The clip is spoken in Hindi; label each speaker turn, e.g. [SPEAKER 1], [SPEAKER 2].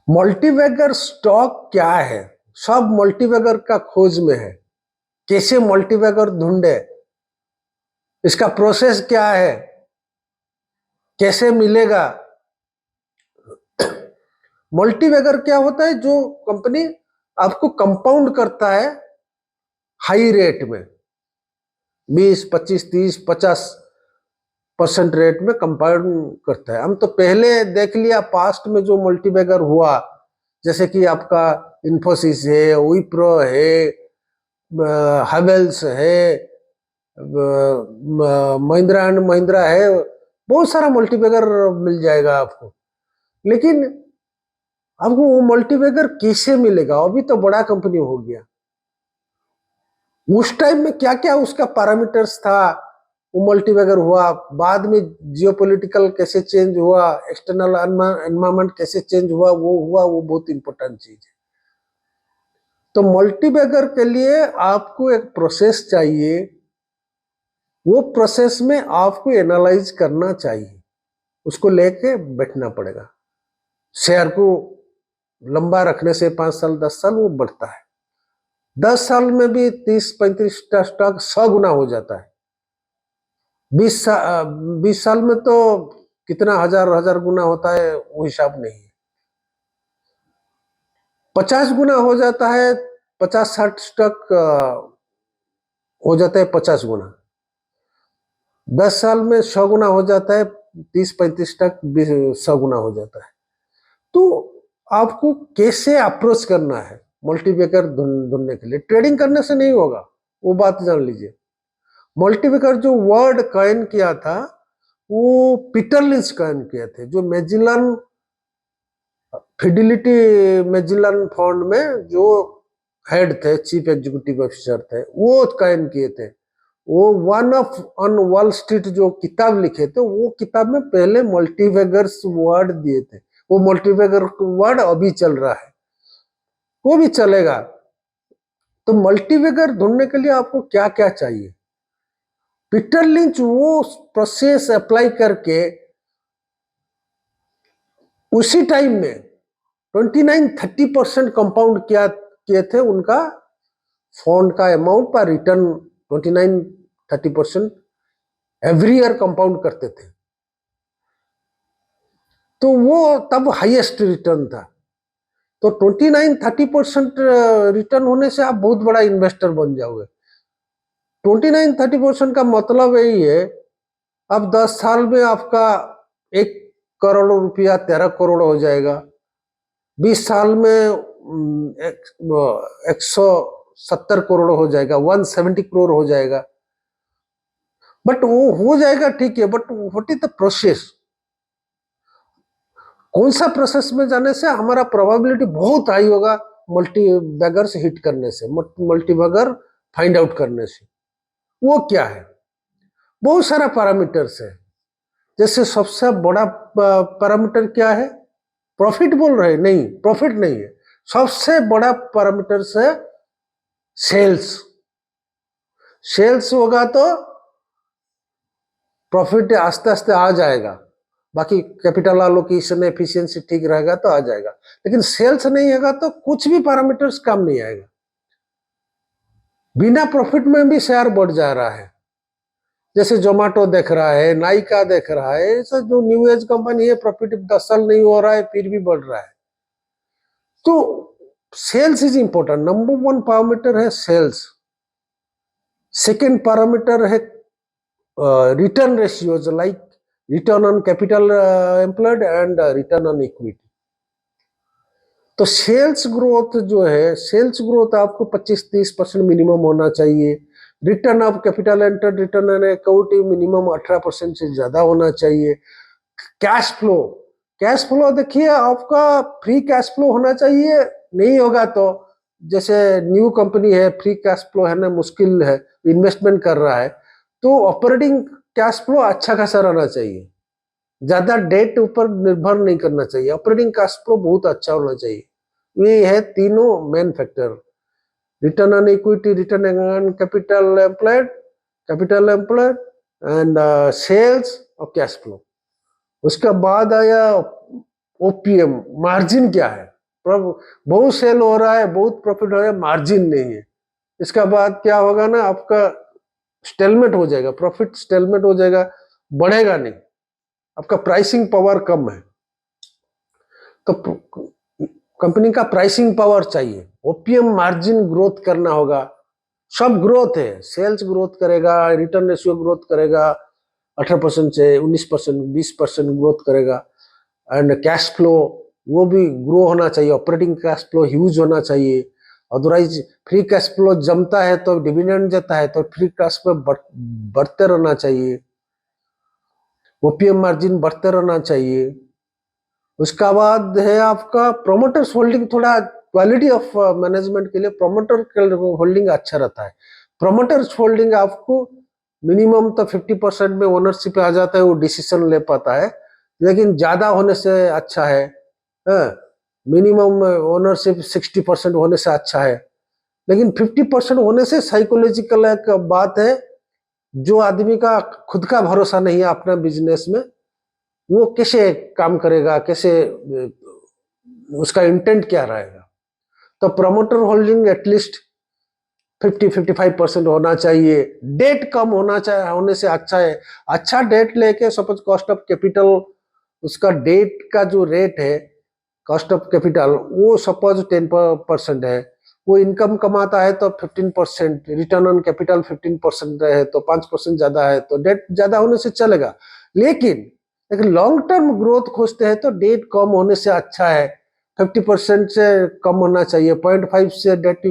[SPEAKER 1] मल्टीबैगर स्टॉक क्या है? सब मल्टीबैगर का खोज में है। कैसे मल्टीबैगर ढूंढे, इसका प्रोसेस क्या है, कैसे मिलेगा? मल्टीबैगर क्या होता है? जो कंपनी आपको कंपाउंड करता है हाई रेट में, 20, 25, 30, 50% रेट में कंपाउंड करता है। हम तो पहले देख लिया पास्ट में जो मल्टीबैगर हुआ, जैसे कि आपका इन्फोसिस है, विप्रो है, हेवेल्स है, महिंद्रा एंड महिंद्रा है, बहुत सारा मल्टीबैगर मिल जाएगा आपको। लेकिन आपको वो मल्टीबैगर कैसे मिलेगा? अभी तो बड़ा कंपनी हो गया। उस टाइम में क्या क्या उसका पैरामीटर्स था, वो मल्टीबैगर हुआ। बाद में जियोपॉलिटिकल कैसे चेंज हुआ, एक्सटर्नल एनवायरनमेंट कैसे चेंज हुआ, वो बहुत इंपॉर्टेंट चीज है। तो मल्टीबैगर के लिए आपको एक प्रोसेस चाहिए। वो प्रोसेस में आपको एनालाइज करना चाहिए, उसको लेके बैठना पड़ेगा। शेयर को लंबा रखने से 5 साल 10 साल वो बढ़ता है। 10 साल में भी 30-35 स्टॉक 100 गुना हो जाता है। 20 साल में तो कितना हजार हजार गुना होता है, वो हिसाब नहीं है। 50 गुना हो जाता है, 50-60 स्टॉक हो जाता है 50 गुना। 10 साल में 100 गुना हो जाता है, 30-35 तक 100 गुना हो जाता है। तो आपको कैसे अप्रोच करना है मल्टीबैगर ढूंढने के लिए? ट्रेडिंग करने से नहीं होगा, वो बात जान लीजिए। मल्टीबैगर जो वर्ड कॉइन किया था, वो पीटर लिंच कॉइन किए थे, जो मैजिलन फिडिलिटी मैजिलन फंड में जो हेड थे, चीफ एग्जीक्यूटिव ऑफिसर थे, वो कॉइन किए थे। वो one of on wall street जो किताब लिखे थे, वो किताब में पहले मल्टीबैगर्स वर्ड दिए थे। वो मल्टीबैगर वर्ड अभी चल रहा है, वो भी चलेगा। तो मल्टीबैगर ढूंढने के लिए आपको क्या क्या चाहिए? पीटर लिंच वो प्रोसेस अप्लाई करके उसी टाइम में 29-30% कंपाउंड किए थे उनका फंड का अमाउंट पर रिटर्न। 29-30% एवरी ईयर कंपाउंड करते थे, तो वो तब हाईएस्ट रिटर्न था। तो 29-30% रिटर्न होने से आप बहुत बड़ा इन्वेस्टर बन जाओगे। 29-30% का मतलब यही है, अब 10 साल में आपका 1 करोड़ रुपया 13 करोड़ हो जाएगा। 20 साल में 170 करोड़ हो जाएगा, 170 करोड़ हो जाएगा। बट वो हो जाएगा, ठीक है, but what is the process? कौन सा प्रोसेस में जाने से हमारा प्रोबेबिलिटी बहुत हाई होगा मल्टीबैगर से हिट करने से, मल्टीबैगर फाइंड आउट करने से? वो क्या है? बहुत सारा पैरामीटर्स है। जैसे सबसे बड़ा पैरामीटर क्या है? प्रॉफिट बोल रहे? नहीं, प्रॉफिट नहीं है। सबसे बड़ा पैरामीटर्स है सेल्स। सेल्स होगा तो प्रॉफिट आस्ते आस्ते आ जाएगा। बाकी कैपिटल एलोकेशन एफिशिएंसी ठीक रहेगा तो आ जाएगा, लेकिन सेल्स नहीं होगा तो कुछ भी पैरामीटर्स काम नहीं आएगा। बिना प्रॉफिट में भी शेयर बढ़ जा रहा है, जैसे जोमेटो देख रहा है, नाइका देख रहा है, ऐसा जो न्यू एज कंपनी है, प्रॉफिट 10 साल नहीं हो रहा है फिर भी बढ़ रहा है। तो sales is important. Number 1 parameter है सेल्स। सेकेंड पैरामीटर है return ratios, like return on capital employed and return on equity. तो सेल्स ग्रोथ जो है, सेल्स ग्रोथ आपको 25-30% मिनिमम होना चाहिए। Return of capital entered, return on equity minimum 18% से ज्यादा होना चाहिए। कैश फ्लो, कैश फ्लो देखिए आपका फ्री कैश फ्लो होना चाहिए। नहीं होगा तो, जैसे न्यू कंपनी है, फ्री कैश फ्लो है ना मुश्किल है, इन्वेस्टमेंट कर रहा है, तो ऑपरेटिंग कैश फ्लो अच्छा खासा रहना चाहिए। ज्यादा डेट ऊपर निर्भर नहीं करना चाहिए, ऑपरेटिंग कैश फ्लो बहुत अच्छा होना चाहिए। ये है तीनों main factor: return on equity, return on capital employed and sales और कैश फ्लो। उसके बाद आया ओपीएम, मार्जिन क्या है? बहुत सेल हो रहा है, बहुत प्रॉफिट हो रहा है, मार्जिन नहीं है, इसका बाद क्या होगा ना, आपका स्टेलमेट हो जाएगा, प्रॉफिट स्टेलमेट हो जाएगा, बढ़ेगा नहीं, आपका प्राइसिंग पावर कम है। तो कंपनी का प्राइसिंग पावर चाहिए, ओपीएम मार्जिन ग्रोथ करना होगा, सब ग्रोथ है, सेल्स ग्रोथ करेगा, रिटर्न रेशियो ग्रोथ करेगा, 18% से 19%, 20% ग्रोथ करेगा, एंड कैश फ्लो वो भी ग्रो होना चाहिए, ऑपरेटिंग कैश फ्लो ह्यूज होना चाहिए, अदरवाइज फ्री कैश फ्लो जमता है तो डिविडेंड देता है, तो फ्री कैश फ्लो बढ़ते रहना चाहिए, ओपीएम मार्जिन बढ़ते रहना चाहिए। उसका बाद है आपका प्रोमोटर्स होल्डिंग, थोड़ा क्वालिटी ऑफ मैनेजमेंट के लिए प्रोमोटर होल्डिंग अच्छा रहता है। प्रोमोटर्स होल्डिंग आपको मिनिमम तो 50% में ओनरशिप आ जाता है, वो डिसीजन ले पाता है, लेकिन ज्यादा होने से अच्छा है, मिनिमम ओनरशिप 60% होने से अच्छा है, लेकिन 50% होने से साइकोलॉजिकल एक बात है, जो आदमी का खुद का भरोसा नहीं है अपना बिजनेस में, वो कैसे काम करेगा, कैसे उसका इंटेंट क्या रहेगा। तो प्रमोटर होल्डिंग एटलीस्ट 50-55% होना चाहिए, डेट कम होना चाहिए, होने से अच्छा है। अच्छा डेट लेके सपोज कॉस्ट ऑफ कैपिटल, उसका डेट का जो रेट है कॉस्ट ऑफ कैपिटल, वो सपोज 10% है, वो इनकम कमाता है तो 15%, रिटर्न ऑन कैपिटल 15% है तो 5% ज्यादा है, तो डेट ज्यादा होने से चलेगा। लेकिन लॉन्ग टर्म ग्रोथ खोजते हैं तो डेट कम होने से अच्छा है, 50% से कम होना चाहिए, 0.5 से डेट